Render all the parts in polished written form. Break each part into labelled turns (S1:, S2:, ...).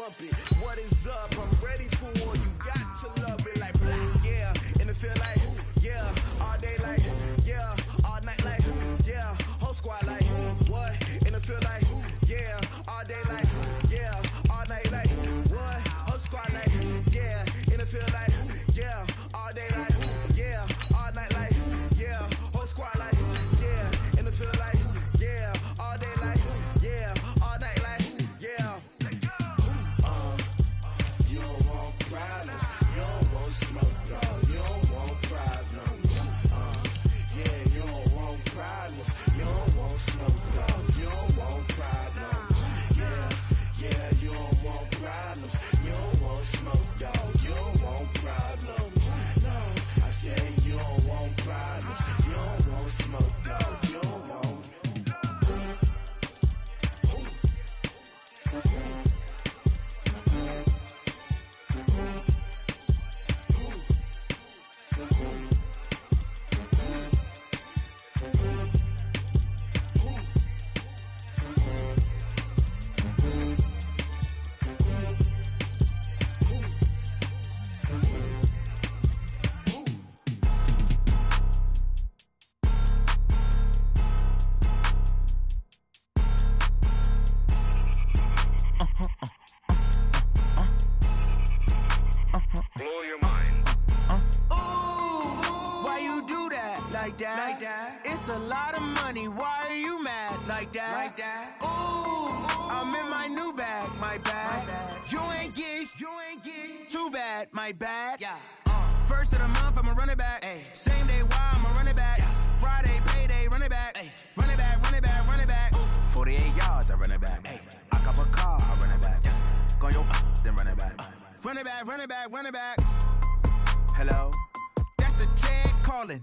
S1: bump it. What is up? I'm ready for war. You got to love it like, yeah. And it feel like, yeah. All day like, yeah. All night like, yeah. Whole squad like, what? And it feel like, yeah. All day like, yeah. All night like, what? Whole squad like, yeah. And it feel like, yeah. All day like, yeah. All night like, yeah. Whole squad like, yeah. And it feel like, yeah. All day like, yeah. All night like, yeah. You don't want problems. You don't want smoke, dog. You don't want problems. Yeah, you don't want problems. You don't want smoke, dog. You don't want problems. Yeah, you don't want problems. You don't want smoke, dog. You don't want problems. No, I said you don't want problems. You don't want smoke, dog. You don't want. It's a lot of money, why are you mad like that? Ooh, I'm in my new bag, my bad. You ain't get too bad, my bad. Yeah. First of the month, I'ma run it back. Ay. Same day, why I'ma run it back. Yeah. Friday, payday, run it back. Ay. Run it back, run it back, run it back. 48 yards, I run it back. Ay. I cop a car, I run it back. Yeah. Go yo, then run it back. Run it back, run it back, run it back. Hello? That's the check calling.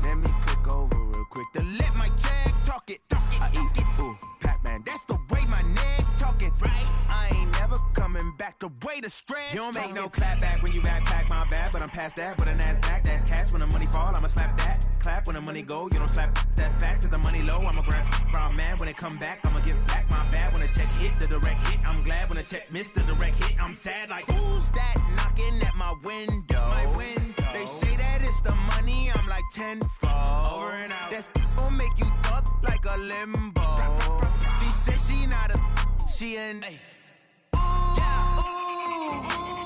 S1: Let me click over real quick to let my check talk it. I eat it, ooh, Pac-Man. That's the way my neck talking. Right? I ain't never coming back. The way the stress. You don't make no clap back when you backpack, my bad. But I'm past that. With a NASDAQ, that's cash. When the money fall, I'ma slap that. Clap when the money go. You don't slap. That's facts. If the money low, I'ma grab brown man. When it come back, I'ma give back my bad. When the check hit, the direct hit. I'm glad when the check missed the direct hit. I'm sad like, who's that knocking at my window? My window. They say that it's the money. I'm like tenfold. Over and out. That's gon' make you up like a limbo. She said she not a, she an. Ay.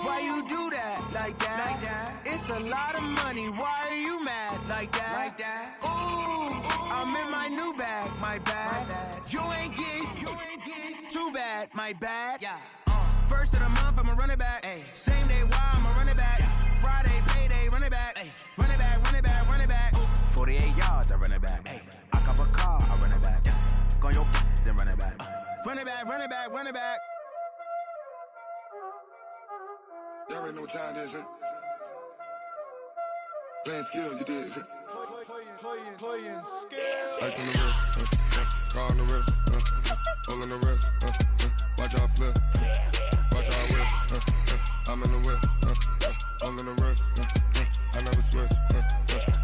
S1: Why you do that like that? It's a lot of money. Why are you mad like that? Ooh, I'm in my new bag, my bad. You ain't get too bad, my bad. Yeah. First of the month, I'ma run it back. Ay. Same day, why I'ma run it back. Yeah. Friday, payday, run it back. Ay. Run it back, run it back, run it back. 48 yards, I run it back. Ay. I cop a car, I run it back. Yeah. Go yo, then run it back. Run it back, run it back, run it back.
S2: Y'all already know what time it is, huh? Playing skills, you did.
S3: Playing skills.
S2: Ice on the wrist, car on the wrist, all on the wrist, watch out flip, watch out whip, I'm in the whip, all on the wrist, I never switch,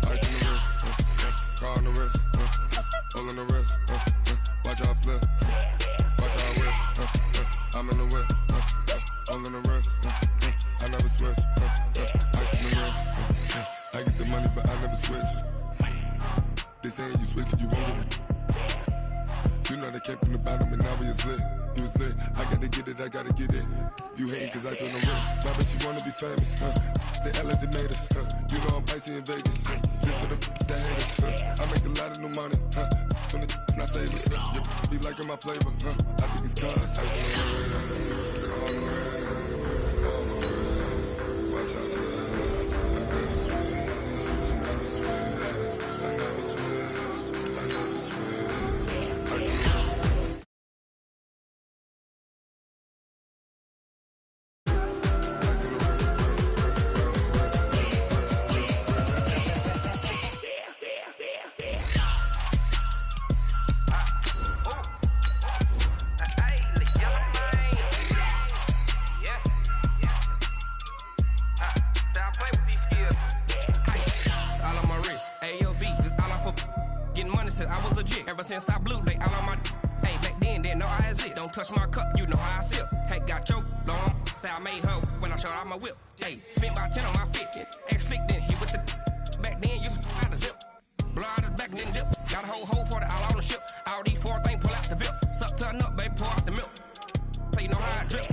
S2: ice on the wrist, car on the wrist, all on the wrist, watch out flip, watch out whip, I'm in the whip, all on the wrist, I never switch, ice on the wrist, I get the money but I never switch. They saying you switch it, you won't get it. You know they came from the bottom and now we is lit. You was lit, I gotta get it, I gotta get it. You hating cause ice on the wrist. Why bet you wanna be famous, huh? They LA they made us, huh? You know I'm icy in Vegas, huh? This for the haters, huh? I make a lot of new money, huh? When it's not savers, you be liking my flavor, huh? I think it's cause ice on the wrist, on the wrist, on the wrist. Watch out for this, I never switch, I never switch. I never switch, I never switch. I switch.
S4: Ever since I blew, they all on my. Hey, back then, didn't know I exist. Don't touch my cup, you know how I sip. Hey, got your long I made her when I showed out my whip. Hey, spent about 10 on my fit. Act slick, then hit with the back then, used to out the zip. Blow out his back and then dip. Got a whole party all on the ship. All these 4 things, pull out the VIP. Suck, turn up, baby, pour out the milk. So you know how I drip.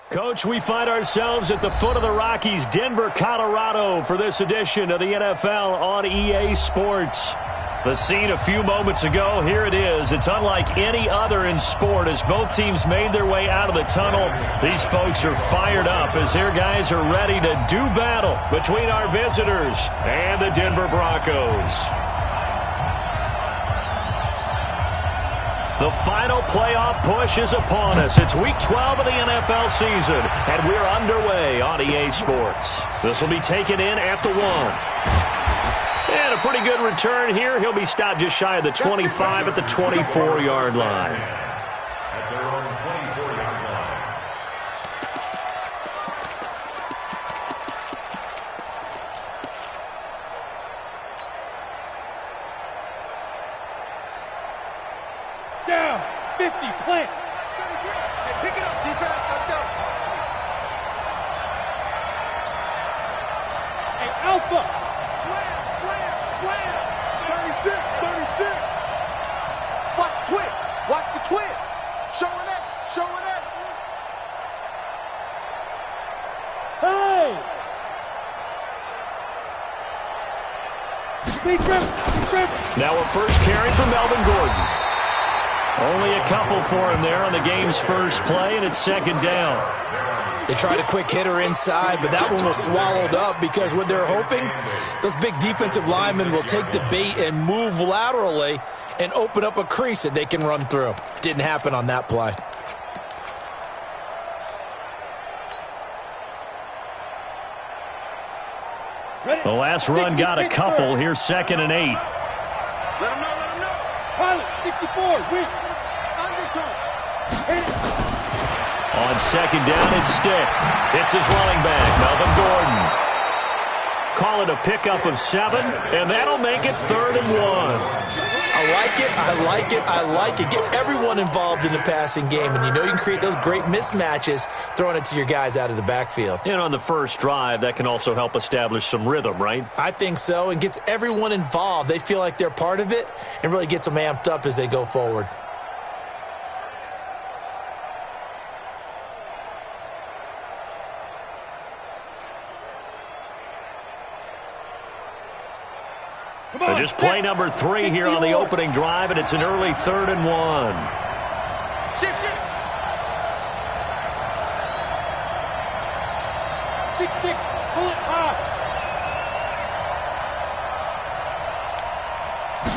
S5: Coach, we find ourselves at the foot of the Rockies, Denver, Colorado, for this edition of the NFL on EA Sports. The scene a few moments ago, here it is. It's unlike any other in sport as both teams made their way out of the tunnel. These folks are fired up as their guys are ready to do battle between our visitors and the Denver Broncos. The final playoff push is upon us. It's Week 12 of the NFL season, and we're underway on EA Sports. This will be taken in at the 1. And a pretty good return here. He'll be stopped just shy of the 25 at the 24-yard line.
S6: At their own 24-yard line.
S7: Down, 50, plant.
S8: Hey, pick it up, defense. Let's go.
S7: Hey, Alpha.
S8: Slam, slam, slam. 36, 36. Watch the twist. Watch the twist. Showing it, showing it.
S7: Hey. Defense.
S5: Now a first carry for Melvin Gordon. Only a couple for him there on the game's first play, and it's second down.
S9: They tried a quick hitter inside, but that one was swallowed up because what they're hoping, those big defensive linemen will take the bait and move laterally and open up a crease that they can run through. Didn't happen on that play.
S5: The last run got a couple. Here's 2nd and 8.
S8: Let him know, let him know.
S7: Pilot, 64, weak.
S5: On second down, it's Stick. It's his running back, Melvin Gordon. Call it a pickup of 7, and that'll make it 3rd and 1.
S9: I like it, I like it, I like it. Get everyone involved in the passing game, and you know you can create those great mismatches throwing it to your guys out of the backfield.
S5: And on the first drive, that can also help establish some rhythm, right?
S9: I think so, and gets everyone involved. They feel like they're part of it and really gets them amped up as they go forward.
S5: Just play number 3 here on the opening drive, and it's an early 3rd and 1.
S7: Shift. 6-6, pull it high.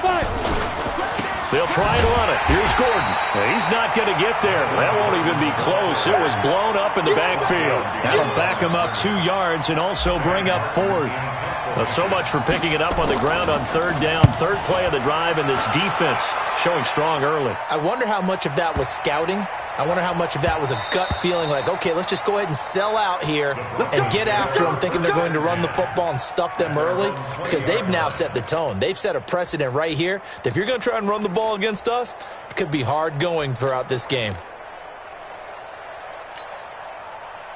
S7: 5.
S5: They'll try and run it. Here's Gordon. He's not going to get there. That won't even be close. It was blown up in the backfield. That'll back him up 2 yards and also bring up 4th. Well, so much for picking it up on the ground on 3rd down. 3rd play of the drive, and this defense showing strong early.
S9: I wonder how much of that was scouting. I wonder how much of that was a gut feeling like, okay, let's just go ahead and sell out here and get after them, thinking they're going to run the football and stuff them early, because they've now set the tone. They've set a precedent right here that if you're going to try and run the ball against us, it could be hard going throughout this game.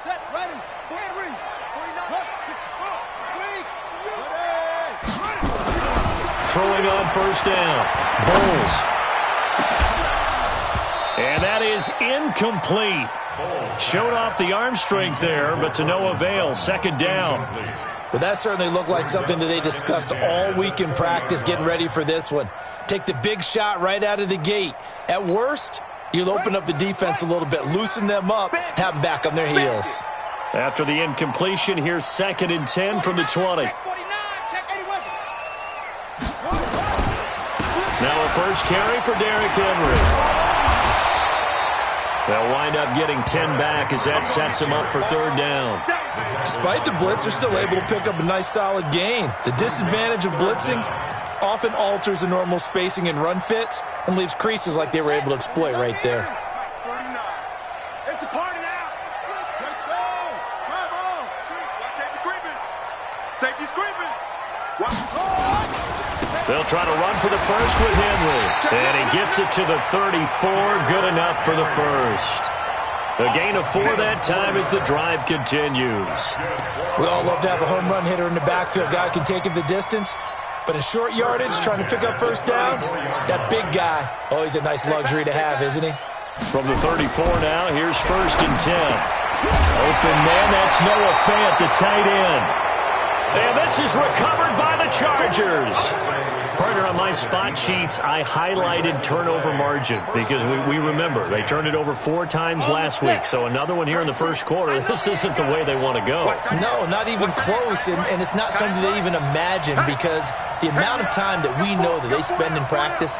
S8: Set, ready.
S5: Throwing on first down. Bowles. And that is incomplete. Showed off the arm strength there, but to no avail. 2nd down.
S9: Well, that certainly looked like something that they discussed all week in practice, getting ready for this one. Take the big shot right out of the gate. At worst, you'll open up the defense a little bit, loosen them up, have them back on their heels.
S5: After the incompletion, here's 2nd and 10 from the 20. Now a first carry for Derrick Henry. They'll wind up getting 10 back as that sets him up for 3rd down.
S9: Despite the blitz, they're still able to pick up a nice solid gain. The disadvantage of blitzing often alters the normal spacing and run fits and leaves creases like they were able to exploit right there.
S8: It's a party now. Let's go. Come on. Watch it, creeping. Safety's creeping.
S5: They'll try to run for the first with Henry. And he gets it to the 34. Good enough for the first. A gain of 4 that time as the drive continues.
S9: We all love to have a home run hitter in the backfield. Guy can take it the distance. But in short yardage, trying to pick up first downs, that big guy, always a nice luxury to have, isn't he?
S5: From the 34 now, here's 1st and 10. Open man, that's Noah Fant, the tight end. And this is recovered by the Chargers. Partner, on my spot sheets, I highlighted turnover margin because we remember they turned it over 4 times last week. So another one here in the first quarter. This isn't the way they want to go.
S9: No, not even close. And it's not something they even imagine because the amount of time that we know that they spend in practice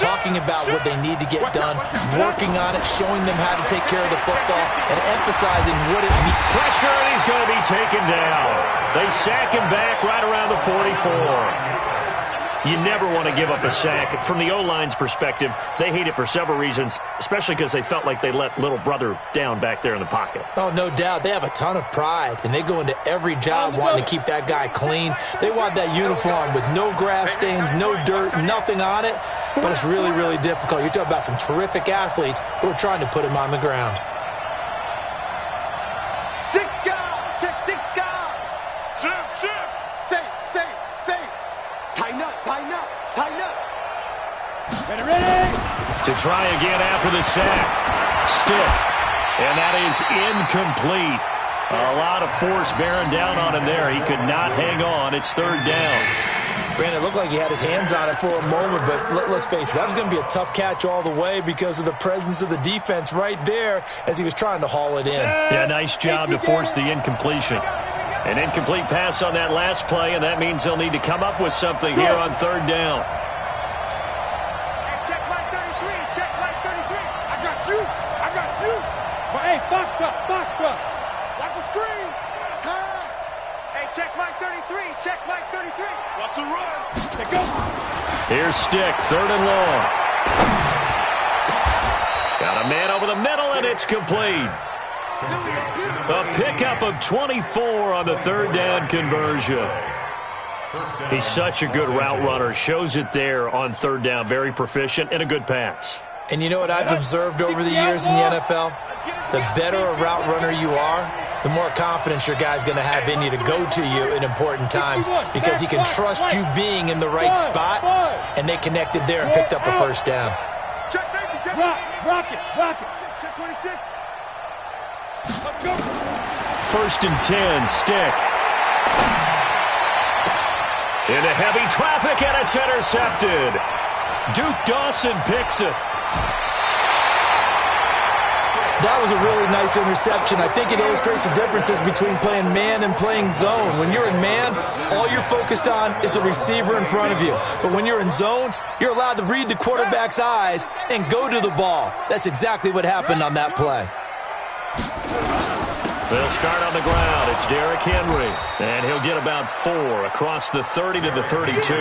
S9: talking about what they need to get done, working on it, showing them how to take care of the football, and emphasizing what it means.
S5: Pressure, and he's going to be taken down. They sack him back right around the 44. You never want to give up a sack. From the O-line's perspective, they hate it for several reasons, especially because they felt like they let little brother down back there in the pocket.
S9: Oh, no doubt. They have a ton of pride, and they go into every job wanting to keep that guy clean. They want that uniform with no grass stains, no dirt, nothing on it, but it's really, really difficult. You're talking about some terrific athletes who are trying to put him on the ground.
S8: 6 guard. Check 6 guard. Shift. Safe. Tighten up.
S7: Ready.
S5: To try again after the sack. Stick. And that is incomplete. A lot of force bearing down on him there. He could not hang on. It's 3rd down.
S9: Brandon, it looked like he had his hands on it for a moment, but let's face it, that was going to be a tough catch all the way because of the presence of the defense right there as he was trying to haul it in.
S5: Yeah, nice job to force the incompletion. An incomplete pass on that last play, and that means they'll need to come up with something here on 3rd down.
S8: Check right 33. I got you.
S7: Hey, box truck.
S8: Watch the screen. Pass. Hey, check Mike 33. Watch the run.
S7: Hey, go.
S5: Here's Stick, 3rd and long. Got a man over the middle, and it's complete. A pickup of 24 on the 3rd down conversion. He's such a good route runner. Shows it there on 3rd down. Very proficient and a good pass.
S9: And you know what I've observed over the years in the NFL? The better a route runner you are, the more confidence your guy's going to have in you to go to you in important times because he can trust you being in the right spot, and they connected there and picked up a first down.
S8: Check safety.
S7: Rock it.
S8: Check 26.
S7: Let's go.
S5: 1st and 10, Stick. Into heavy traffic, and it's intercepted. Duke Dawson picks it.
S9: That was a really nice interception. I think it illustrates the differences between playing man and playing zone. When you're in man, all you're focused on is the receiver in front of you. But when you're in zone, you're allowed to read the quarterback's eyes and go to the ball. That's exactly what happened on that play.
S5: They'll start on the ground. It's Derrick Henry. And he'll get about 4 across the 30 to the 32.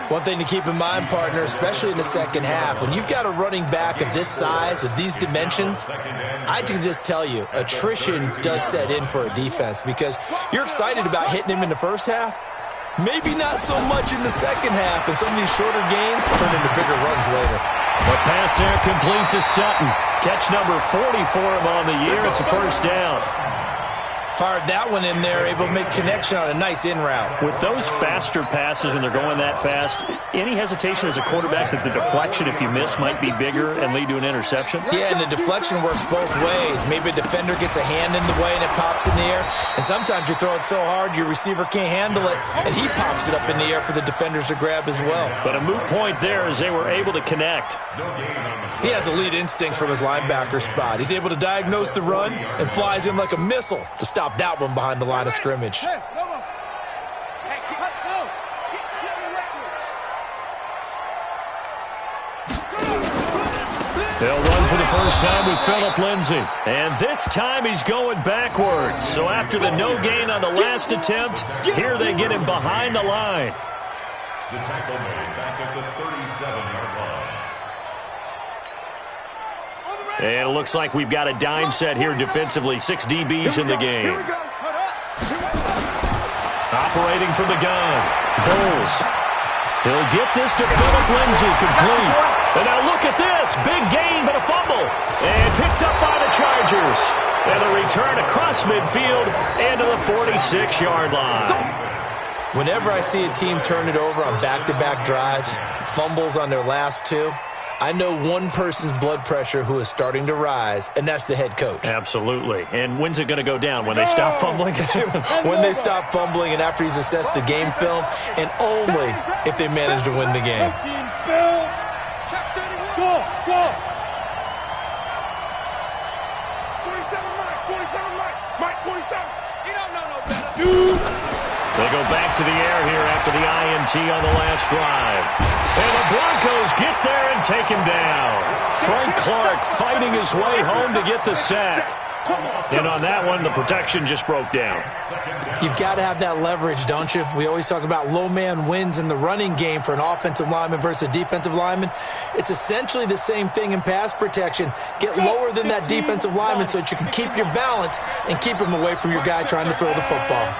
S9: One thing to keep in mind, partner, especially in the second half, when you've got a running back of this size, of these dimensions, I can just tell you, attrition does set in for a defense because you're excited about hitting him in the first half. Maybe not so much in the second half, and some of these shorter gains turn into bigger runs later.
S5: A pass there complete to Sutton. Catch number 40 for him on the year. It's a first down.
S9: Fired that one in there, able to make connection on a nice in route.
S5: With those faster passes and they're going that fast, any hesitation as a quarterback that the deflection, if you miss, might be bigger and lead to an interception?
S9: Yeah, and the deflection works both ways. Maybe a defender gets a hand in the way and it pops in the air. And sometimes you throw it so hard your receiver can't handle it, and he pops it up in the air for the defenders to grab as well.
S5: But a moot point there as they were able to connect.
S9: He has elite instincts from his linebacker spot. He's able to diagnose the run and flies in like a missile to stop that one behind the line of scrimmage.
S8: Hey, go.
S5: They'll run for the first time with Phillip Lindsay. And this time he's going backwards. So after the no gain on the last attempt, here they get him behind the line.
S6: The tackle made back at the 37-yard line.
S5: And it looks like we've got a dime set here defensively. 6 DBs in the game. Operating from the gun. Bowles. He'll get this to Phillip Lindsay, complete. And now look at this. Big gain, but a fumble. And picked up by the Chargers. And a return across midfield into the 46-yard line.
S9: Whenever I see a team turn it over on back-to-back drives, fumbles on their last two, I know one person's blood pressure who is starting to rise, and that's the head coach.
S5: Absolutely. And when's it going to go down? When they stop fumbling?
S9: When they stop fumbling and after he's assessed the game film, and only if they manage to win the game.
S7: Go, go.
S8: 47 Mike, 47. He don't know no better.
S7: Shoot.
S5: They go back to the air here after the INT on the last drive. And the Broncos get there and take him down. Frank Clark fighting his way home to get the sack. And on that one, the protection just broke down.
S9: You've got to have that leverage, don't you? We always talk about low man wins in the running game for an offensive lineman versus a defensive lineman. It's essentially the same thing in pass protection. Get lower than that defensive lineman so that you can keep your balance and keep him away from your guy trying to throw the football.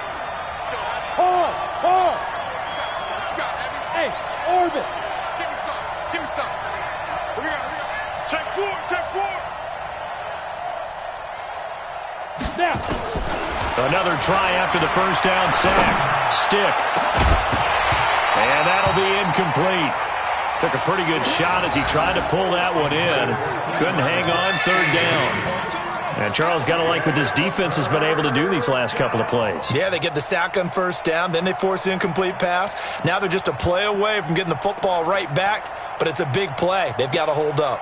S7: Hold. Hey, Orbit.
S8: Give me some. Here we go. Check four.
S7: Now.
S5: Another try after the first down sack. Stick. And that'll be incomplete. Took a pretty good shot as he tried to pull that one in. Couldn't hang on, third down. And Charles, got to like what this defense has been able to do these last couple of plays.
S9: Yeah, they get the sack on first down, then they force the incomplete pass. Now they're just a play away from getting the football right back, but it's a big play. They've got to hold up.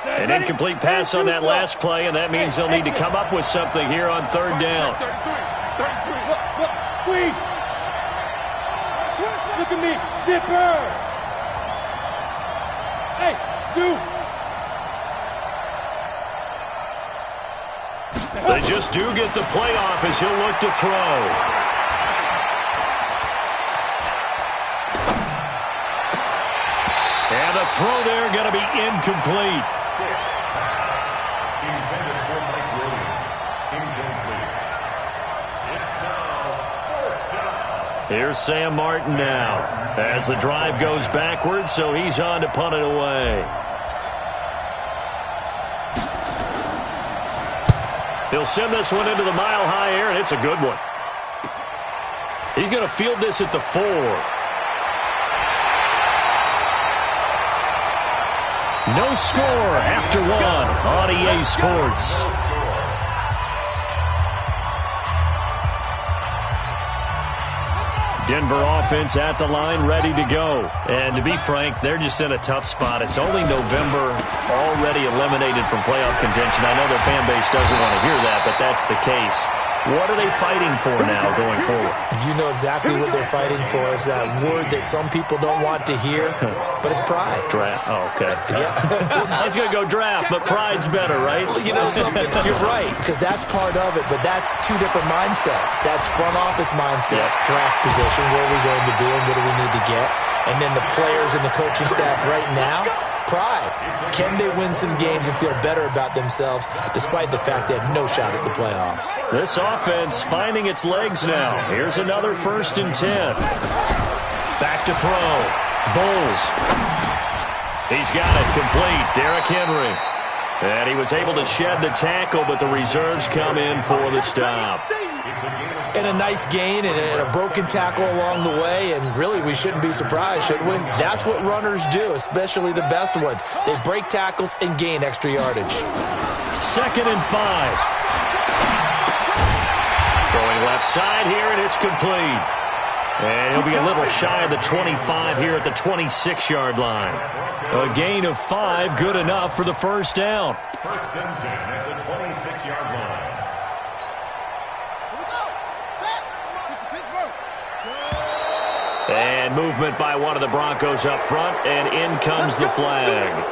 S5: An incomplete pass on that last play, and that means they'll need to come up with something here on third down.
S8: 33.
S7: Look, squeeze. Look at me, zipper. Hey, shoot.
S5: They just do get the play off as he'll look to throw. And the throw there going to be incomplete.
S6: Intended for Mike Williams. Incomplete. It's now 4th down.
S5: Here's Sam Martin now as the drive goes backwards, so he's on to punt it away. He'll send this one into the mile-high air, and it's a good one. He's going to field this at the 4. No score after 1 on EA Sports. Denver offense at the line, ready to go. And to be frank, they're just in a tough spot. It's only November, already eliminated from playoff contention. I know their fan base doesn't want to hear that, but that's the case. What are they fighting for now going forward?
S9: You know exactly what they're fighting for. Is that word that some people don't want to hear, but it's pride.
S5: Draft. Oh, okay.
S9: Yeah.
S5: I was going to go draft, but pride's better, right?
S9: You know something? You're right, because that's part of it, but that's two different mindsets. That's front office mindset, draft position, where are we going to be and what do we need to get? And then the players and the coaching staff right now, pride. Can they win some games and feel better about themselves despite the fact they have no shot at the playoffs?
S5: This offense finding its legs now. Here's another 1st and 10. Back to throw. Bowles. He's got it complete. Derrick Henry. And he was able to shed the tackle, but the reserves come in for the stop.
S9: And a nice gain and a broken tackle along the way, and really we shouldn't be surprised, should we? That's what runners do, especially the best ones. They break tackles and gain extra yardage.
S5: 2nd and 5. Throwing left side here, and it's complete. And he'll be a little shy of the 25 here at the 26-yard line. A gain of 5, good enough for the first down.
S6: 1st and 10 at the 26-yard line.
S5: And movement by one of the Broncos up front, and in comes the flag.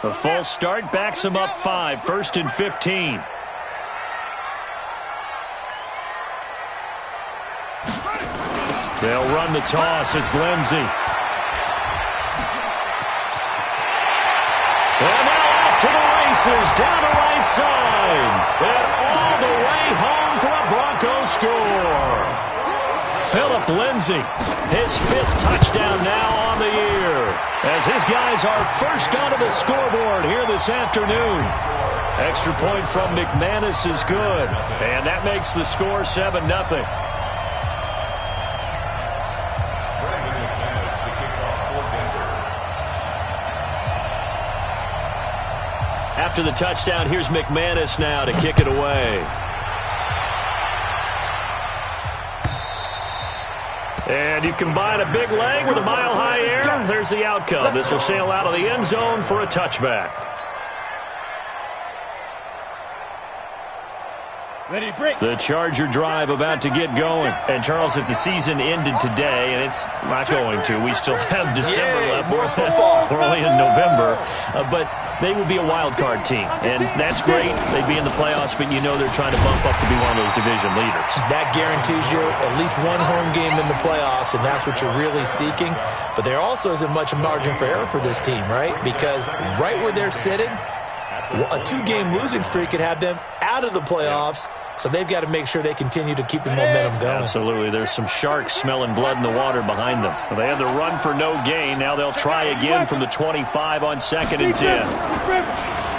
S5: A false start backs him up 5, 1st and 15. They'll run the toss. It's Lindsey. And now off to the races, down the right side. And all the way home for a Broncos score. Phillip Lindsay, his 5th touchdown now on the year, as his guys are first onto the scoreboard here this afternoon. Extra point from McManus is good, and that makes the score 7-0. After the touchdown, here's McManus now to kick it away. And you combine a big leg with a mile-high air, there's the outcome. This will sail out of the end zone for a touchback. The Charger drive about to get going. And, Charles, if the season ended today, and it's not going to, we still have December left. We're only in November. But they would be a wild card team. And that's great. They'd be in the playoffs, but you know they're trying to bump up to be one of those division leaders. That guarantees you at least one home game in the playoffs, and that's what you're really seeking. But there also isn't much margin for error for this team, right? Because right where they're sitting, a 2-game losing streak could have them out of the playoffs. So they've got to make sure they continue to keep the momentum going. Absolutely. There's some sharks smelling blood in the water behind them. They had the run for no gain. Now they'll try again from the 25 on 2nd and 10.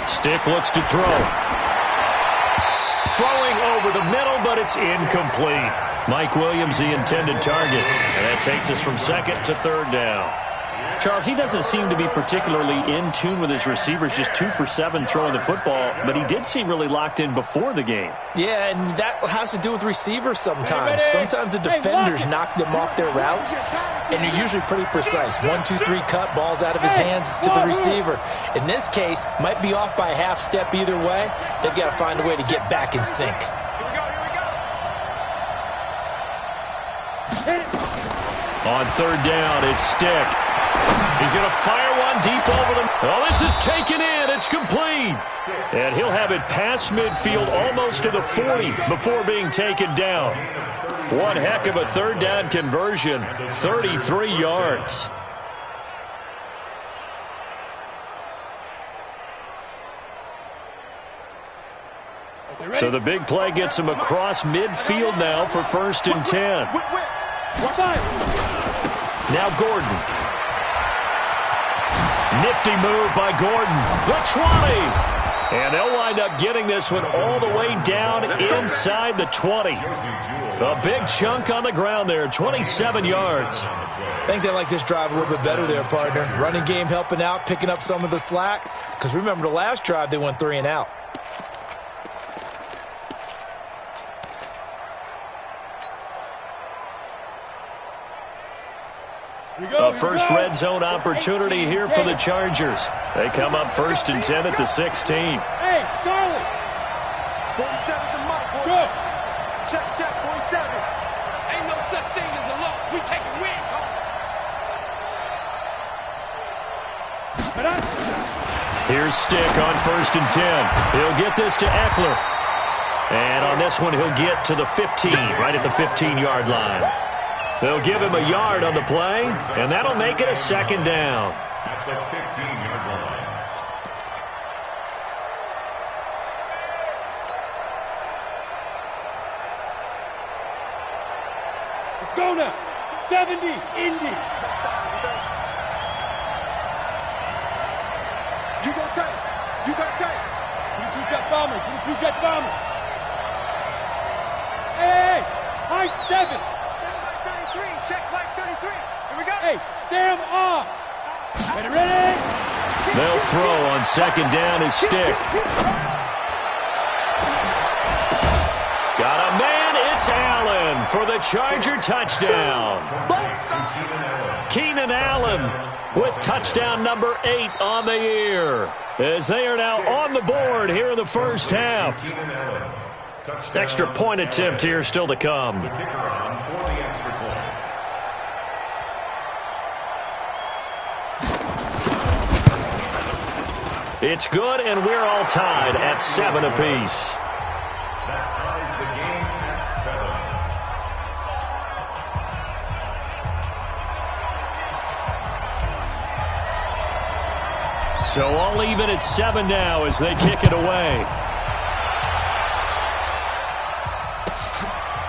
S5: Stick looks to throw. Throwing over the middle, but it's incomplete. Mike Williams, the intended target. And that takes us from 2nd to 3rd down. Charles, he doesn't seem to be particularly in tune with his receivers, just 2 for 7 throwing the football, but he did seem really locked in before the game. Yeah, and that has to do with receivers sometimes. Sometimes the defenders knock them off their route, and they're usually pretty precise. 1, 2, 3 cut, balls out of his hands to the receiver. In this case, might be off by a half step either way. They've got to find a way to get back in sync. On 3rd down, it's Stick. He's going to fire one deep over them. Oh, this is taken in. It's complete. And he'll have it past midfield almost to the 40 before being taken down. One heck of a 3rd down conversion. 33 yards. So the big play gets him across midfield now for 1st and 10. Now Gordon. Nifty move by Gordon. The 20. And they'll wind up getting this one all the way down inside the 20. A big chunk on the ground there, 27 yards. I think they like this drive a little bit better there, partner. Running game helping out, picking up some of the slack. Because remember, the last drive, they went 3 and out. A first red zone opportunity here for the Chargers. They come up 1st and 10 at the 16.
S7: Hey, Charlie!
S8: 47's the mark, boy.
S7: Good.
S8: Check, 47.
S10: Ain't no such thing as a loss. We take a win,
S5: Here's Stick on 1st and 10. He'll get this to Eckler. And on this one, he'll get to the 15, right at the 15-yard line. They'll give him a yard on the play, and that'll make it a 2nd down.
S6: That's the 15-yard line.
S7: Let's go now. 70, Indy.
S8: You go take. You got take.
S7: Give me 2 jet bombers. Give me 2 jet bombers. Hey, high 7.
S8: Check like 33. Here we go.
S7: Hey, Sam off. Ready?
S5: They'll throw on 2nd down his Stick. Got a man. It's Allen for the Charger touchdown. Keenan Allen with touchdown number 8 on the year, as they are now on the board here in the first half. Extra point attempt here still to come.
S6: The kicker on for the extra point.
S5: It's good, and we're all tied at 7 apiece.
S6: That ties the game at 7.
S5: So all even at 7 now as they kick it away.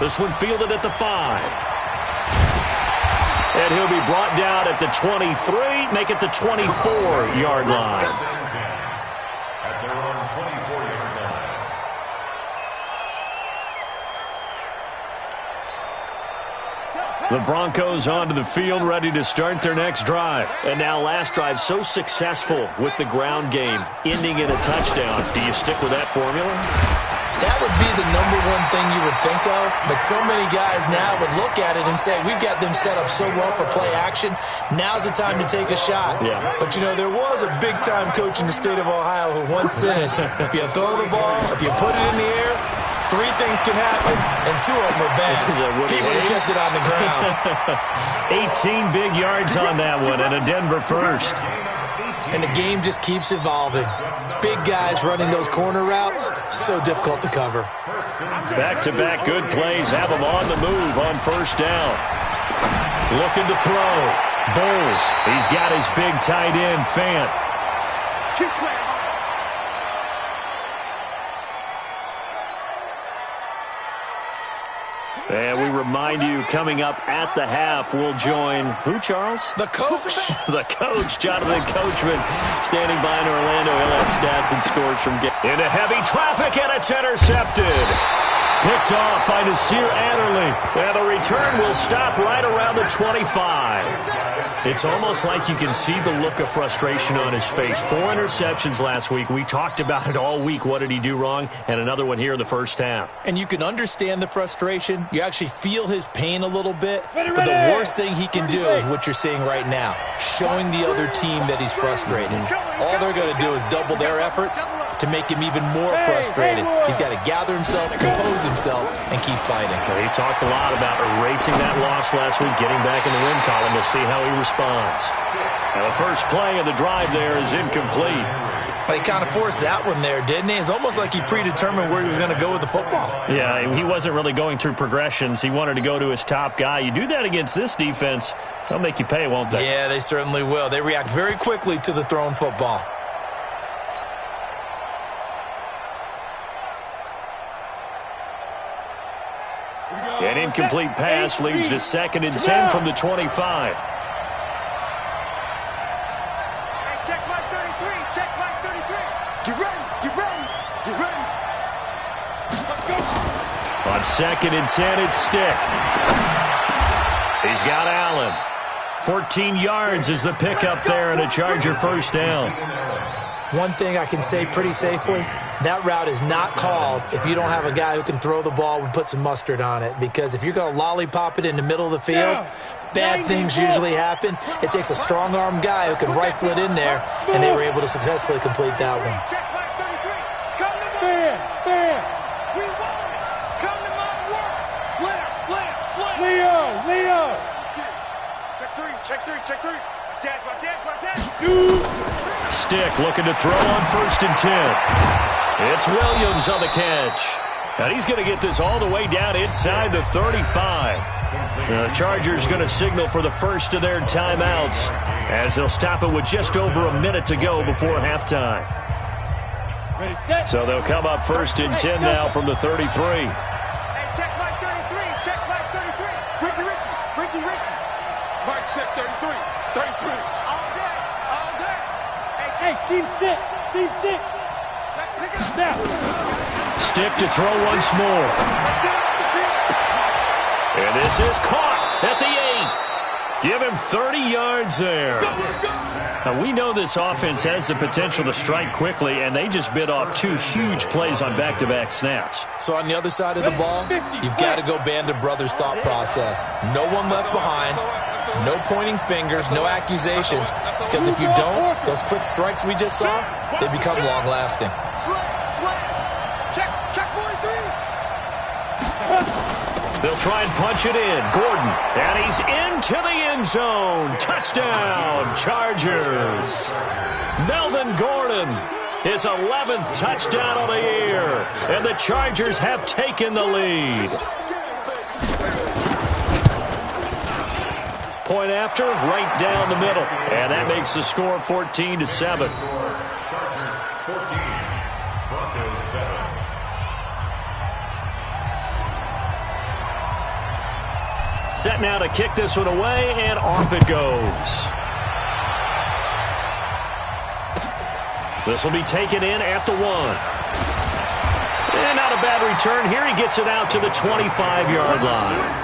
S5: This one fielded at the 5. And he'll be brought down at the 23, make it the 24-yard line.
S6: At their own 24-yard line.
S5: The Broncos onto the field, ready to start their next drive. And now last drive so successful with the ground game, ending in a touchdown. Do you stick with that formula?
S9: That would be the number one thing you would think of, but so many guys now would look at it and say, we've got them set up so well for play action, now's the time to take a shot. Yeah. But, you know, there was a big-time coach in the state of Ohio who once said, if you throw the ball, if you put it in the air, 3 things can happen, and 2 of them are bad. He would have kept it on the ground.
S5: 18 big yards on that one, and a Denver first.
S9: And the game just keeps evolving. Big guys running those corner routes, so difficult to cover.
S5: Back-to-back good plays have him on the move on first down. Looking to throw. Bowles. He's got his big tight end, Fant.
S8: Keep playing.
S5: And we remind you, coming up at the half, we'll join, who, Charles?
S9: The coach.
S5: The coach, Jonathan Coachman, standing by in Orlando. He'll have stats and scores from game. Into heavy traffic, and it's intercepted. Picked off by Nasir Adderley. And the return will stop right around the 25. It's almost like you can see the look of frustration on his face. 4 interceptions last week. We talked about it all week. What did he do wrong? And another one here in the first half.
S9: And you can understand the frustration. You actually feel his pain a little bit. But the worst thing he can do is what you're seeing right now, showing the other team that he's frustrated. All they're going to do is double their efforts to make him even more frustrated. He's got to gather himself, compose himself, and keep fighting.
S5: Well, he talked a lot about erasing that loss last week, getting back in the win column. We'll see how he responds. Now, the first play of the drive there is incomplete.
S9: But he kind of forced that one there, didn't he? It's almost like he predetermined where he was going to go with the football.
S5: Yeah, he wasn't really going through progressions. He wanted to go to his top guy. You do that against this defense, they'll make you pay, won't they?
S9: Yeah, they certainly will. They react very quickly to the thrown football.
S5: An incomplete pass leads to 2nd and 10 from the 25.
S8: Check my 33. Check my 33. Get ready. Get ready. Get ready. Let's go.
S5: On 2nd and 10, it's Stick. He's got Allen. 14 yards is the pickup there and a Charger first down.
S9: One thing I can say pretty safely, that route is not called if you don't have a guy who can throw the ball and put some mustard on it. Because if you're going to lollipop it in the middle of the field, bad things usually happen. It takes a strong-arm guy who can rifle it in there, and they were able to successfully complete that one.
S8: Check my 33. Come to my work. We want it. Come to my work. Slam.
S7: Leo.
S8: Check three. Watch.
S5: Stick looking to throw on 1st and 10. It's Williams on the catch. And he's going to get this all the way down inside the 35. The Chargers going to signal for the first of their timeouts as they'll stop it with just over a minute to go before halftime. So they'll come up 1st and 10 now from the 33.
S8: Hey, check my 33. Check my 33. Ricky. Mike, check 33. 33. All day.
S7: Hey, seam 6.
S8: Let's pick it up.
S7: Now.
S5: Stick to throw once more.
S8: Let's get off the field.
S5: And this is caught at the 8. Give him 30 yards there. Now, we know this offense has the potential to strike quickly, and they just bit off 2 huge plays on back-to-back snaps.
S9: So on the other side of the ball, you've got to go Band of Brothers thought process. No one left behind, no pointing fingers, no accusations, because if you don't, those quick strikes we just saw, they become long-lasting.
S8: Slam. Check 43.
S5: They'll try and punch it in. Gordon, and he's into the end zone. Touchdown, Chargers. Melvin Gordon, his 11th touchdown of the year. And the Chargers have taken the lead. Point after, right down the middle. And that makes the score 14-7.
S6: Chargers 14, Broncos 7.
S5: Set now to kick this one away, and off it goes. This will be taken in at the 1. And not a bad return here. He gets it out to the 25-yard line.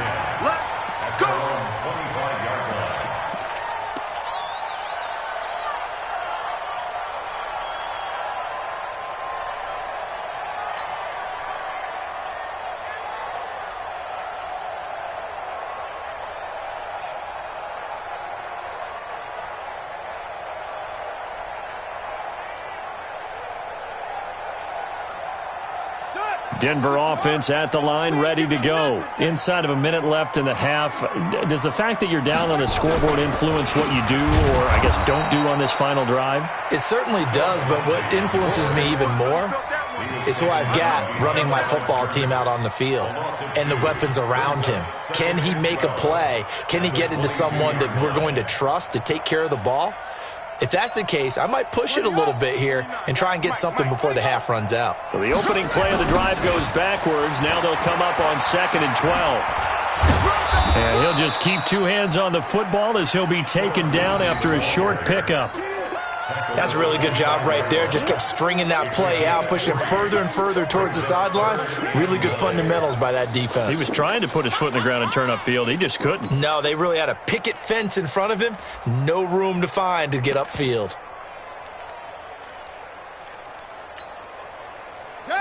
S5: Denver offense at the line, ready to go. Inside of a minute left in the half. Does the fact that you're down on the scoreboard influence what you do, or I guess don't do on this final drive?
S9: It certainly does, but what influences me even more is who I've got running my football team out on the field and the weapons around him. Can he make a play? Can he get into someone that we're going to trust to take care of the ball? If that's the case, I might push it a little bit here and try and get something before the half runs out.
S5: So the opening play of the drive goes backwards. Now they'll come up on 2nd and 12. And he'll just keep two hands on the football as he'll be taken down after a short pickup.
S9: That's a really good job right there. Just kept stringing that play out, pushing further and further towards the sideline. Really good fundamentals by that defense.
S5: He was trying to put his foot in the ground and turn upfield. He just couldn't.
S9: No, they really had a picket fence in front of him. No room to find to get upfield.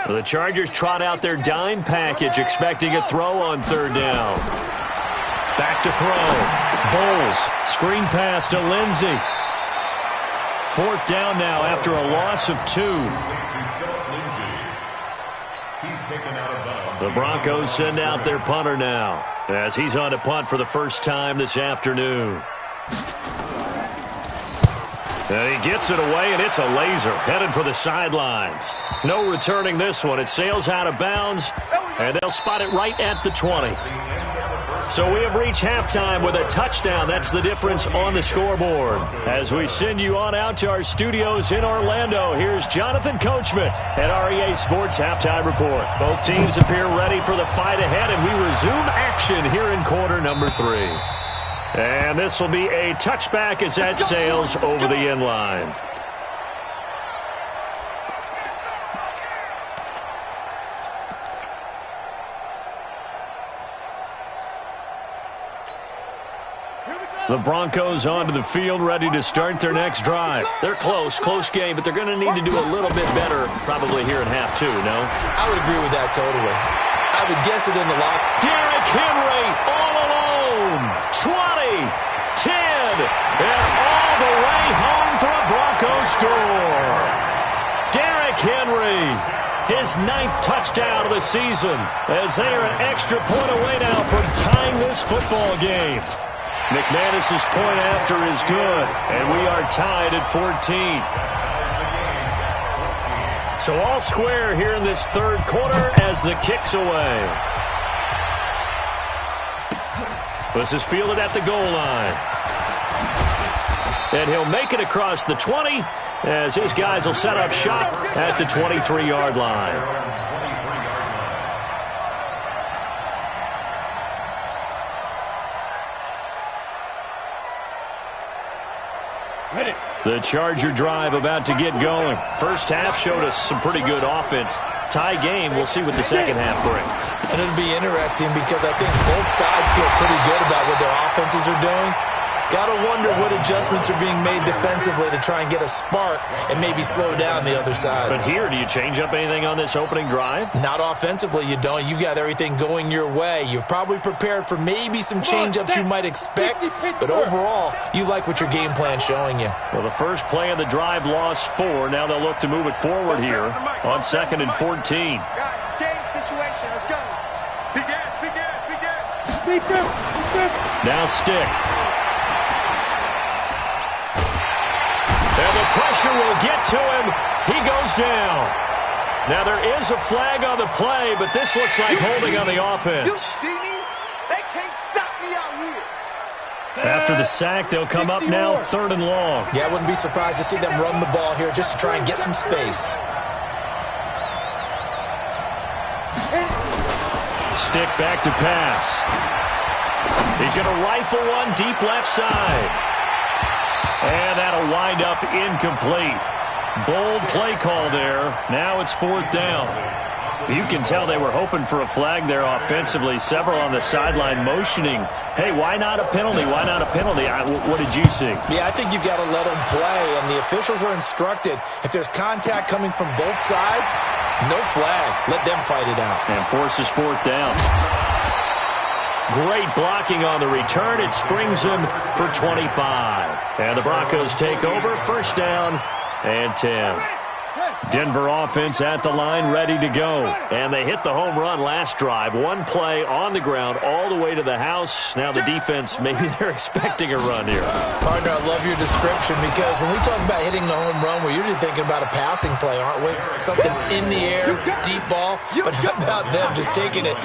S5: So the Chargers trot out their dime package, expecting a throw on 3rd down. Back to throw. Bowles. Screen pass to Lindsey. 4th down now after a loss of 2. The Broncos send out their punter now as he's on to punt for the first time this afternoon. And he gets it away, and it's a laser headed for the sidelines. No returning this one. It sails out of bounds, and they'll spot it right at the 20. So we have reached halftime with a touchdown. That's the difference on the scoreboard. As we send you on out to our studios in Orlando, here's Jonathan Coachman at REA Sports Halftime Report. Both teams appear ready for the fight ahead, and we resume action here in quarter number 3. And this will be a touchback as that sails over the end line. The Broncos onto the field, ready to start their next drive. They're close game, but they're going to need to do a little bit better probably here in half 2, no?
S9: I would agree with that totally. I would guess it in the lock.
S5: Derrick Henry all alone. 20, 10, and all the way home for a Broncos score. Derrick Henry, his 9th touchdown of the season, as they are an extra point away now from tying this football game. McManus's point after is good, and we are tied at 14. So all square here in this 3rd quarter as the kick's away. This is fielded at the goal line. And he'll make it across the 20 as his guys will set up shop at the 23-yard line. The Charger drive about to get going. First half showed us some pretty good offense. Tie game, we'll see what the second half brings.
S9: And it'll be interesting because I think both sides feel pretty good about what their offenses are doing. Got to wonder what adjustments are being made defensively to try and get a spark and maybe slow down the other side.
S5: But here, do you change up anything on this opening drive?
S9: Not offensively, you don't. You got everything going your way. You've probably prepared for maybe some change-ups you might expect, but overall, you like what your game plan's showing you.
S5: Well, the first play of the drive lost 4. Now they'll look to move it forward here on 2nd and 14.
S7: Guys, game situation. Let's go.
S3: Begin.
S5: Now Stick. And the pressure will get to him. He goes down. Now there is a flag on the play, but this looks like holding on the offense.
S8: You see me? They can't stop me out here.
S5: After the sack, they'll come up now 3rd and long.
S9: Yeah, I wouldn't be surprised to see them run the ball here just to try and get some space.
S5: Stick back to pass. He's going to rifle one deep left side. And that'll wind up incomplete. Bold play call there. Now it's 4th down. You can tell they were hoping for a flag there offensively. Several on the sideline motioning, hey, why not a penalty? Why not a penalty? What did you see?
S9: Yeah, I think you've got to let them play, and the officials are instructed. If there's contact coming from both sides, no flag. Let them fight it out.
S5: And forces 4th down. Great blocking on the return. It springs him for 25. And the Broncos take over. 1st down and 10. Denver offense at the line, ready to go. And they hit the home run last drive. One play on the ground all the way to the house. Now the defense, maybe they're expecting a run here.
S9: Partner, I love your description because when we talk about hitting the home run, we're usually thinking about a passing play, aren't we? Something in the air, deep ball. But how about them just taking it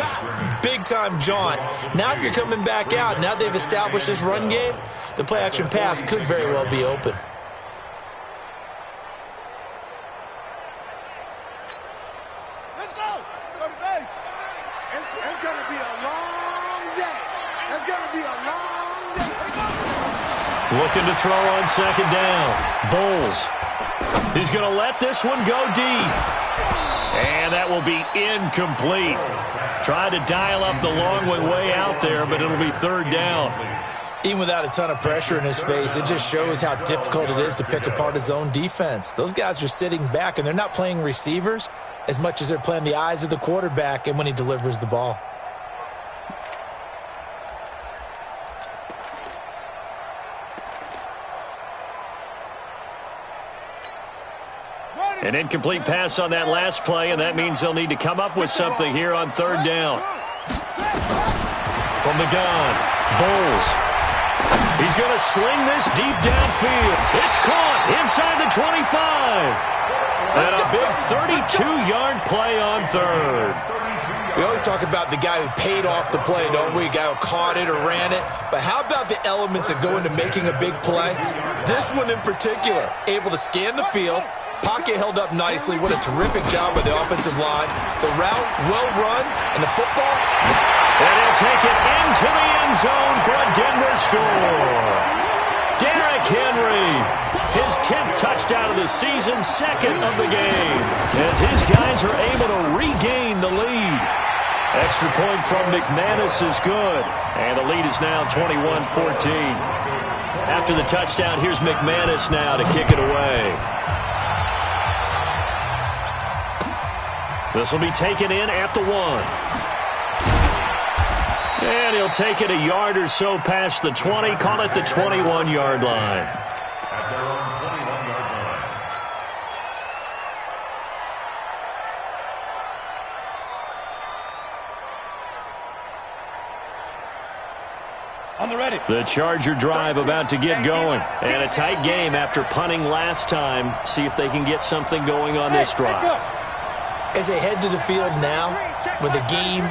S9: big-time jaunt? Now if you're coming back out, now they've established this run game, the play-action pass could very well be open.
S5: Looking to throw on 2nd down. Bowles. He's going to let this one go deep. And that will be incomplete. Tried to dial up the long way out there, but it'll be 3rd down.
S9: Even without a ton of pressure in his face, it just shows how difficult it is to pick apart his own defense. Those guys are sitting back, and they're not playing receivers as much as they're playing the eyes of the quarterback and when he delivers the ball.
S5: An incomplete pass on that last play, and that means they'll need to come up with something here on 3rd down. From the gun, Bowles. He's going to sling this deep downfield. It's caught inside the 25. And a big 32-yard play on 3rd.
S9: We always talk about the guy who paid off the play, don't we? The guy who caught it or ran it. But how about the elements that go into making a big play? This one in particular, able to scan the field, pocket held up nicely. What a terrific job by the offensive line. The route, well run, and the football.
S5: And he'll take it into the end zone for a Denver score. Derrick Henry, his 10th touchdown of the season, 2nd of the game, as his guys are able to regain the lead. Extra point from McManus is good, and the lead is now 21-14. After the touchdown, here's McManus now to kick it away. This will be taken in at the 1. And he'll take it a yard or so past the 20, call it the 21-yard line.
S6: At their own 21-yard line.
S10: On the ready.
S5: The Charger drive about to get going. And a tight game after punting last time. See if they can get something going on this drive.
S9: As they head to the field now, with the game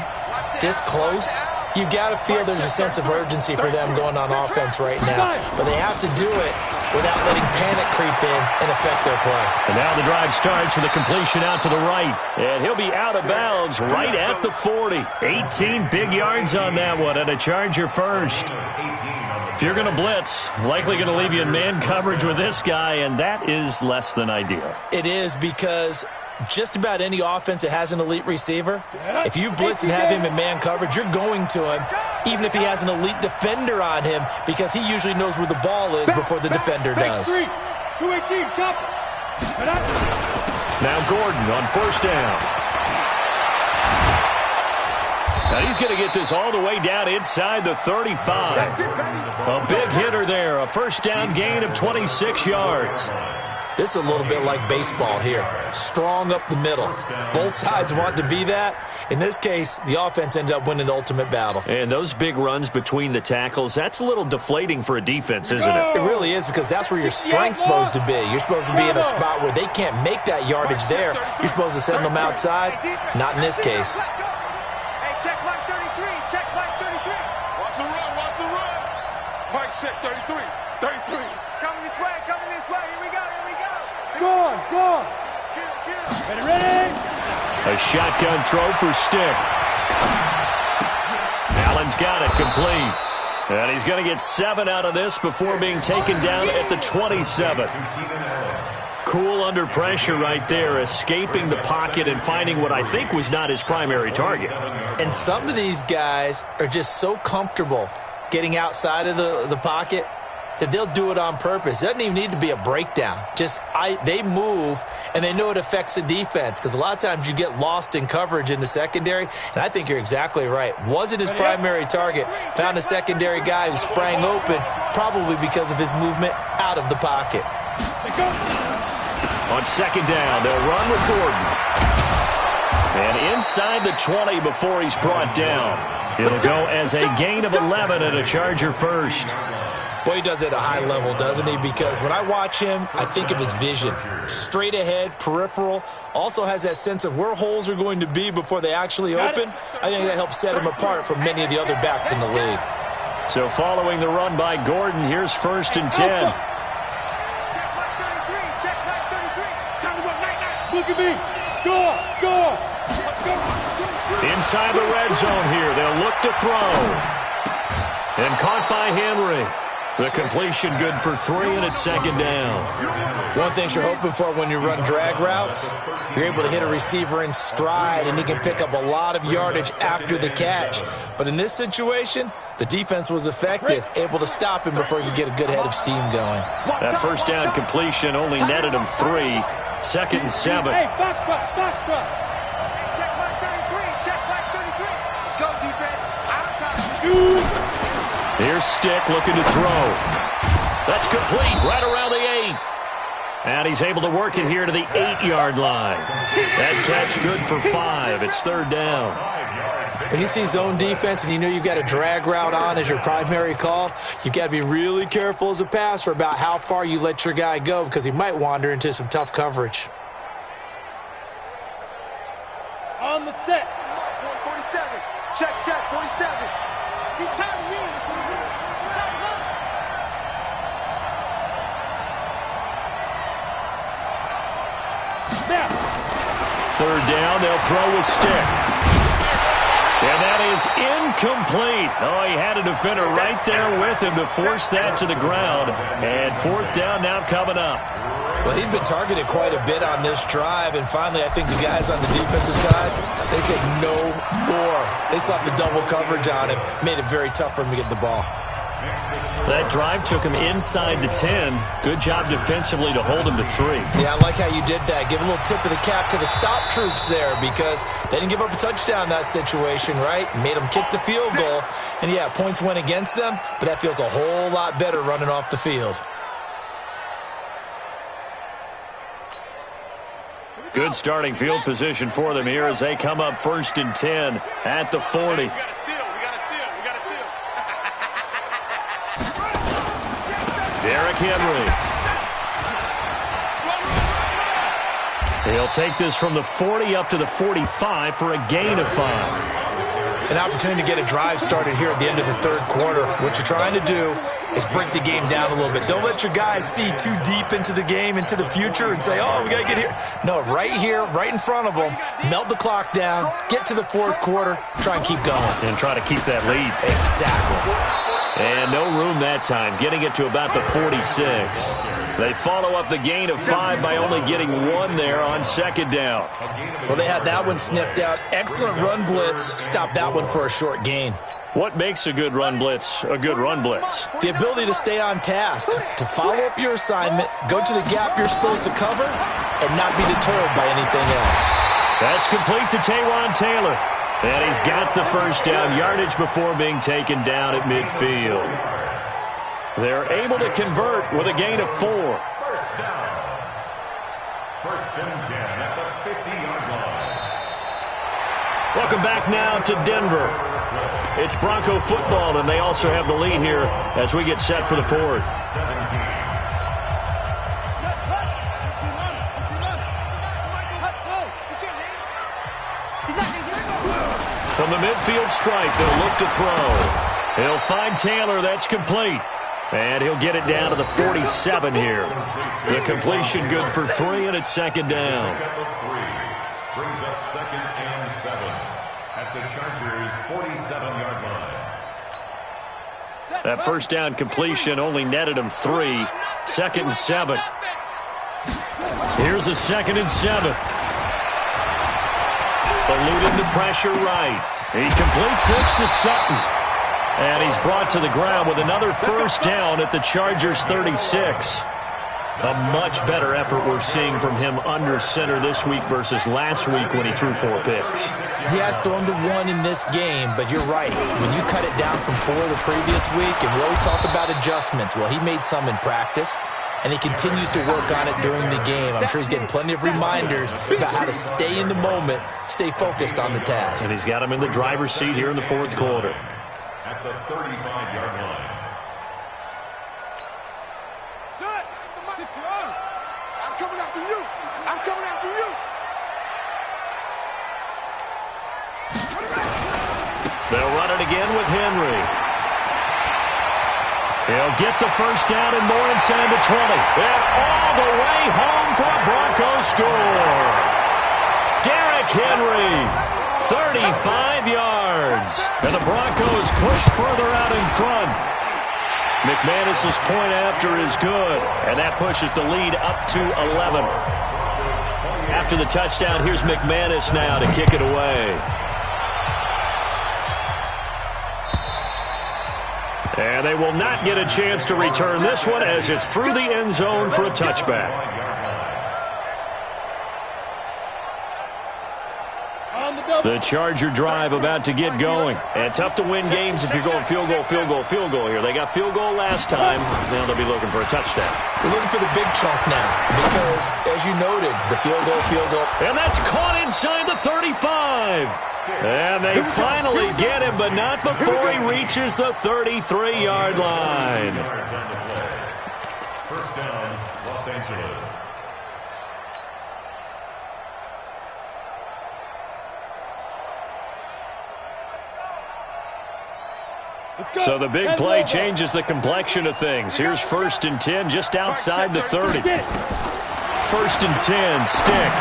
S9: this close, you've got to feel there's a sense of urgency for them going on offense right now. But they have to do it without letting panic creep in and affect their play.
S5: And now the drive starts with a completion out to the right. And he'll be out of bounds right at the 40. 18 big yards on that one, and a Charger first. If you're going to blitz, likely going to leave you in man coverage with this guy, and that is less than ideal.
S9: It is, because just about any offense that has an elite receiver, if you blitz and have him in man coverage, you're going to him, even if he has an elite defender on him, because he usually knows where the ball is before the defender does.
S10: 218, chop.
S5: Now Gordon on 1st down. Now he's going to get this all the way down inside the 35. A big hitter there, a 1st down gain of 26 yards.
S9: This is a little bit like baseball here. Strong up the middle. Both sides want to be that. In this case, the offense ended up winning the ultimate battle.
S5: And those big runs between the tackles, that's a little deflating for a defense, isn't it?
S9: It really is, because that's where your strength's supposed to be. You're supposed to be in a spot where they can't make that yardage there. You're supposed to send them outside. Not in this case.
S7: Hey, check Mike 33. Check Mike 33.
S8: Watch the run. Watch the run. Mike check, 33. 33.
S7: Coming this way, here we go.
S3: Go on. Ready?
S5: A shotgun throw for Stick. Allen's got it complete. And he's going to get 7 out of this before being taken down at the 27. Cool under pressure right there, escaping the pocket and finding what I think was not his primary target.
S9: And some of these guys are just so comfortable getting outside of the pocket that they'll do it on purpose. It doesn't even need to be a breakdown. They move, and they know it affects the defense because a lot of times you get lost in coverage in the secondary, and I think you're exactly right. Wasn't his primary target. Found a secondary guy who sprang open, probably because of his movement out of the pocket.
S5: On second down, they'll run with Gordon. And inside the 20 before he's brought down. It'll go as a gain of 11 and a Charger first.
S9: Boy, he does it at a high level, doesn't he? Because when I watch him, I think of his vision. Straight ahead, peripheral. Also has that sense of where holes are going to be before they actually open. I think that helps set him apart from many of the other backs in the league.
S5: So following the run by Gordon, here's 1st and 10.
S3: Look at me. Go on.
S5: Inside the red zone here. They'll look to throw. And caught by Henry. The completion good for 3, and it's 2nd down.
S9: One thing you're hoping for when you run drag routes, you're able to hit a receiver in stride, and he can pick up a lot of yardage after the catch. But in this situation, the defense was effective, able to stop him before he could get a good head of steam going.
S5: That 1st down completion only netted him 3. 2nd and 7.
S3: Hey, box truck.
S7: Check back 33.
S8: Let's go, defense. Out of time.
S5: Here's Stick looking to throw. That's complete right around the 8. And he's able to work it here to the 8-yard line. That catch good for 5. It's 3rd down.
S9: When you see zone defense and you know you've got a drag route on as your primary call, you've got to be really careful as a passer about how far you let your guy go because he might wander into some tough coverage.
S3: On the set.
S8: 47. Check, 47.
S7: He's tired of me.
S3: Now.
S5: 3rd down, they'll throw with Stick. And that is incomplete. Oh, he had a defender right there with him to force that to the ground. And 4th down now coming up.
S9: Well, he'd been targeted quite a bit on this drive, and finally I think the guys on the defensive side, they said no more. They slapped the double coverage on him, made it very tough for him to get the ball.
S5: That drive took him inside the 10. Good job defensively to hold him to 3.
S9: Yeah, I like how you did that. Give a little tip of the cap to the stop troops there because they didn't give up a touchdown in that situation, right? Made them kick the field goal. And, yeah, points went against them, but that feels a whole lot better running off the field.
S5: Good starting field position for them here as they come up 1st and 10 at the 40.
S8: We got a seal.
S5: Derrick Henry. He'll take this from the 40 up to the 45 for a gain of 5.
S9: An opportunity to get a drive started here at the end of the 3rd quarter. What you're trying to do is break the game down a little bit. Don't let your guys see too deep into the game, into the future, and say, oh, we got to get here. No, right here, right in front of them, melt the clock down, get to the 4th quarter, try and keep going.
S5: And try to keep that lead.
S9: Exactly.
S5: And no room that time, getting it to about the 46. They follow up the gain of 5 by only getting 1 there on 2nd down.
S9: Well, they had that one sniffed out. Excellent run blitz. Stop that one for a short gain.
S5: What makes a good run blitz a good run blitz?
S9: The ability to stay on task, to follow up your assignment, go to the gap you're supposed to cover, and not be deterred by anything else.
S5: That's complete to Taywan Taylor. And he's got the 1st down yardage before being taken down at midfield. They're able to convert with a gain of 4.
S6: 1st down. 1st and 10 at the 50-yard line.
S5: Welcome back now to Denver. It's Bronco football, and they also have the lead here as we get set for the 4th. From the midfield stripe, they'll look to throw. He'll find Taylor. That's complete. And he'll get it down to the 47 here. The completion good for 3, and it's second down.
S6: Brings up 2nd and 7 at the Chargers' 47-yard line.
S5: That first down completion only netted him 3. 2nd and 7. Here's a 2nd and 7. Eluding the pressure right. He completes this to Sutton. And he's brought to the ground with another first down at the Chargers' 36. A much better effort we're seeing from him under center this week versus last week when he threw 4 picks.
S9: He has thrown to 1 in this game, but you're right. When you cut it down from 4 the previous week, and we always talk about adjustments, well, he made some in practice, and he continues to work on it during the game. I'm sure he's getting plenty of reminders about how to stay in the moment, stay focused on the task.
S5: And he's got him in the driver's seat here in the 4th quarter.
S6: At the 35-yard line.
S8: I'm coming after you. I'm coming after you.
S5: They'll run it again with Henry. He'll get the first down and more inside the 20. And all the way home for a Broncos score. Derrick Henry, 35 yards. And the Broncos push further out in front. McManus's point after is good, and that pushes the lead up to 11. After the touchdown, here's McManus now to kick it away. And they will not get a chance to return this one as it's through the end zone for a touchback. The Charger drive about to get going. And tough to win games if you're going field goal, field goal, field goal here. They got field goal last time. Now they'll be looking for a touchdown.
S9: They're looking for the big chunk now because, as you noted, the field goal.
S5: And that's caught inside the 35. And they finally get him, but not before he reaches the 33-yard line.
S6: First down, Los Angeles.
S5: So the big play changes the complexion of things. Here's 1st and 10 just outside the 30. 1st and 10, stick.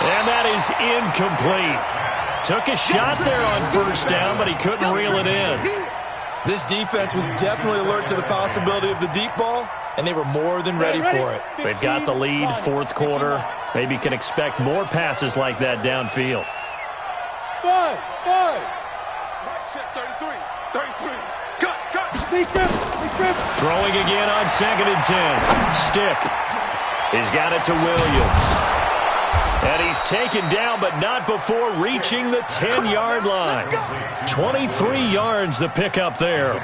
S5: And that is incomplete. Took a shot there on 1st down, but he couldn't reel it in.
S9: This defense was definitely alert to the possibility of the deep ball, and they were more than ready for it.
S5: They've got the lead, 4th quarter. Maybe can expect more passes like that downfield.
S7: 5.
S8: 33.
S5: Throwing again on 2nd and 10. Stick. He's got it to Williams. And he's taken down, but not before reaching the 10-yard line. 23 yards the pickup there.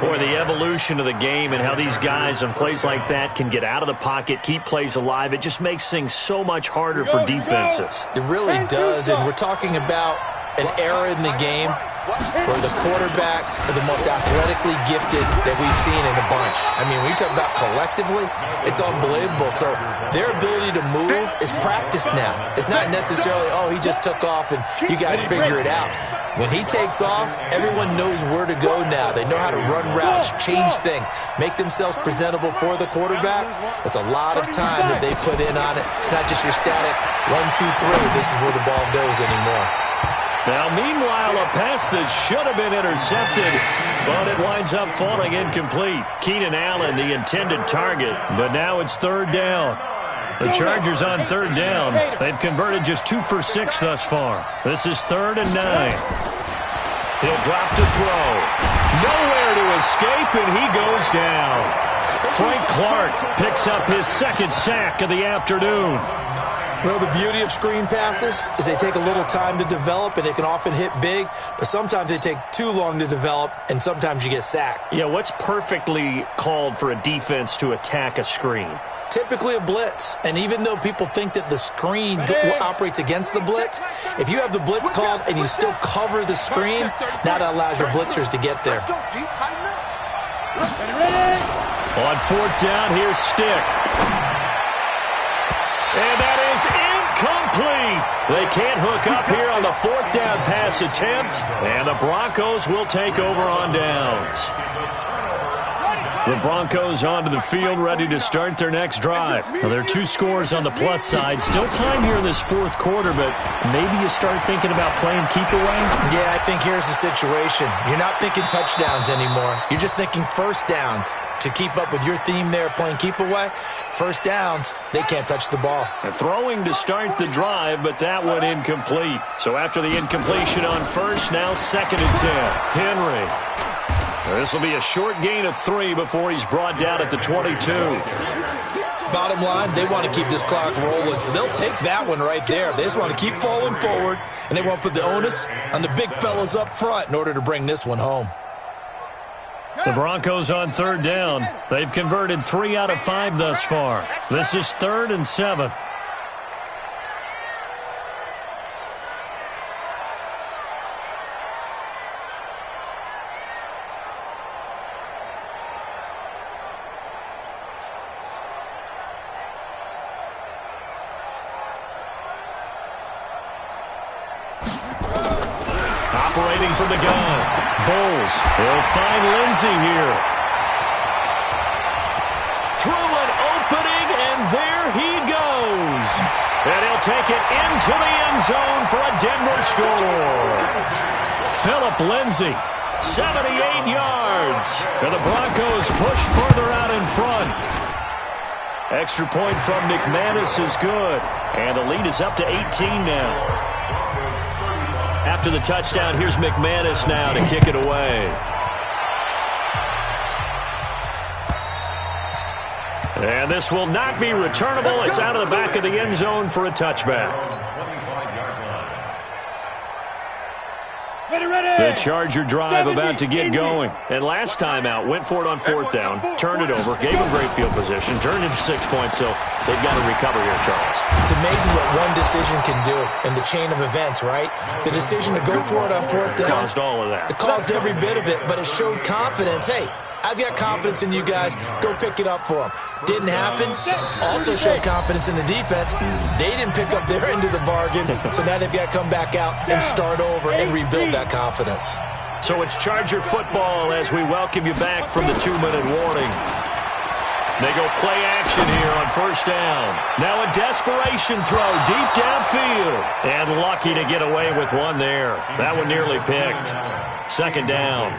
S5: Boy, the evolution of the game and how these guys on plays like that can get out of the pocket, keep plays alive, it just makes things so much harder for defenses.
S9: It really does, and we're talking about an era in the game where the quarterbacks are the most athletically gifted that we've seen in a bunch. I mean, when you talk about collectively, it's unbelievable. So their ability to move is practiced now. It's not necessarily, oh, he just took off and you guys figure it out. When he takes off, everyone knows where to go now. They know how to run routes, change things, make themselves presentable for the quarterback. It's a lot of time that they put in on it. It's not just your static 1, 2, 3. This is where the ball goes anymore.
S5: Now, meanwhile, a pass that should have been intercepted, but it winds up falling incomplete. Keenan Allen, the intended target, but now it's 3rd down. The Chargers on 3rd down. They've converted just 2 for 6 thus far. This is 3rd and 9. He'll drop to throw. Nowhere to escape, and he goes down. Frank Clark picks up his 2nd sack of the afternoon.
S9: Well, the beauty of screen passes is they take a little time to develop, and they can often hit big, but sometimes they take too long to develop, and sometimes you get sacked.
S5: Yeah, what's perfectly called for a defense to attack a screen?
S9: Typically a blitz, and even though people think that the screen operates against the blitz, if you have the blitz called and you still cover the screen, now that allows your blitzers to get there.
S5: On 4th down, here's Stick. And that is Complete. They can't hook up here on the 4th down pass attempt, and the Broncos will take over on downs. The Broncos onto the field, ready to start their next drive. Now, there are 2 scores on the plus side. Still time here in this 4th quarter, but maybe you start thinking about playing keep away?
S9: Yeah, I think here's the situation. You're not thinking touchdowns anymore. You're just thinking first downs. To keep up with your theme there, playing keep away, first downs, they can't touch the ball.
S5: Throwing to start the drive, but that one incomplete. So after the incompletion on first, now 2nd and 10. Henry. This will be a short gain of 3 before he's brought down at the 22.
S9: Bottom line, they want to keep this clock rolling, so they'll take that one right there. They just want to keep falling forward, and they want to put the onus on the big fellas up front in order to bring this one home.
S5: The Broncos on 3rd down. They've converted 3 out of 5 thus far. This is 3rd and 7. Operating from the gun. Bowles. He'll find Lindsey here. Through an opening, and there he goes. And he'll take it into the end zone for a Denver score. Phillip Lindsey, 78 yards. And the Broncos push further out in front. Extra point from McManus is good. And the lead is up to 18 now. After the touchdown, here's McManus now to kick it away. And this will not be returnable. It's out of the back of the end zone for a touchback. The Charger drive about to get going. And last time out, went for it on 4th down, turned it over, gave them great field position, turned it to 6 points, so they've got to recover here, Charles.
S9: It's amazing what one decision can do in the chain of events, right? The decision to go for it on 4th down.
S5: Caused all of that.
S9: It caused every bit of it, but it showed confidence. Hey, I've got confidence in you guys. Go pick it up for them. Didn't happen. Also showed confidence in the defense. They didn't pick up their end of the bargain, so now they've got to come back out and start over and rebuild that confidence.
S5: So it's Charger football as we welcome you back from the 2-minute warning. They go play action here on 1st down. Now a desperation throw deep downfield. And lucky to get away with one there. That one nearly picked. 2nd down.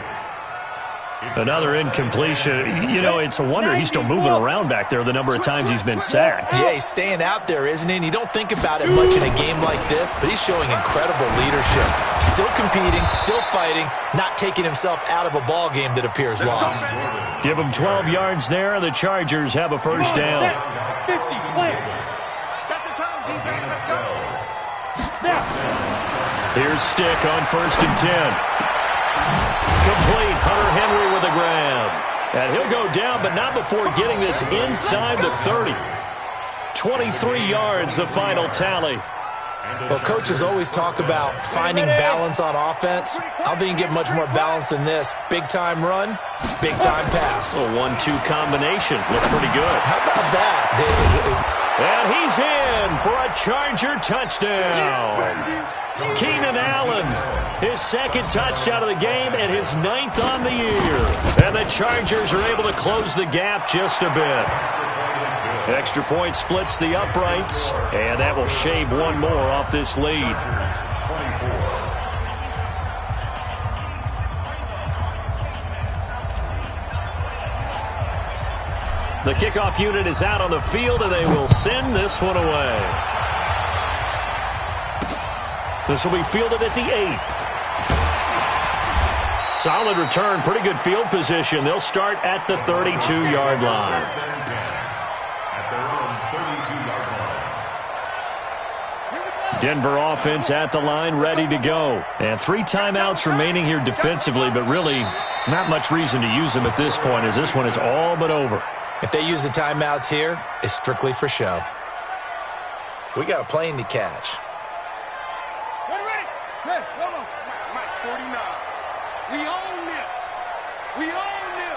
S5: Another incompletion. You know, it's a wonder he's still moving around back there the number of times he's been sacked.
S9: Yeah, he's staying out there, isn't he? And you don't think about it much in a game like this, but he's showing incredible leadership. Still competing, still fighting, not taking himself out of a ball game that appears lost.
S5: Give him 12 yards there, and the Chargers have a 1st down.
S3: 50, play.
S8: Set the tone, defense, let's go.
S3: Now.
S5: Here's Stick on 1st and 10. Complete. Hunter Henry with a grab. And he'll go down, but not before getting this inside the 30. 23 yards, the final tally.
S9: Well, coaches always talk about finding balance on offense. I don't think you can get much more balance than this. Big-time run, big-time pass.
S5: A 1-2 combination. Looks pretty good.
S9: How about that, David?
S5: And he's in for a Charger touchdown. Keenan Allen, his 2nd touchdown of the game and his 9th on the year. And the Chargers are able to close the gap just a bit. Extra point splits the uprights, and that will shave one more off this lead. The kickoff unit is out on the field, and they will send this one away. This will be fielded at the 8. Solid return, pretty good field position. They'll start at the 32-yard line. Denver offense at the line, ready to go. And 3 timeouts remaining here defensively, but really not much reason to use them at this point as this one is all but over.
S9: If they use the timeouts here, it's strictly for show. We got a plane to catch.
S8: Hey, hold on.
S10: Mike 49. We own this. We own this.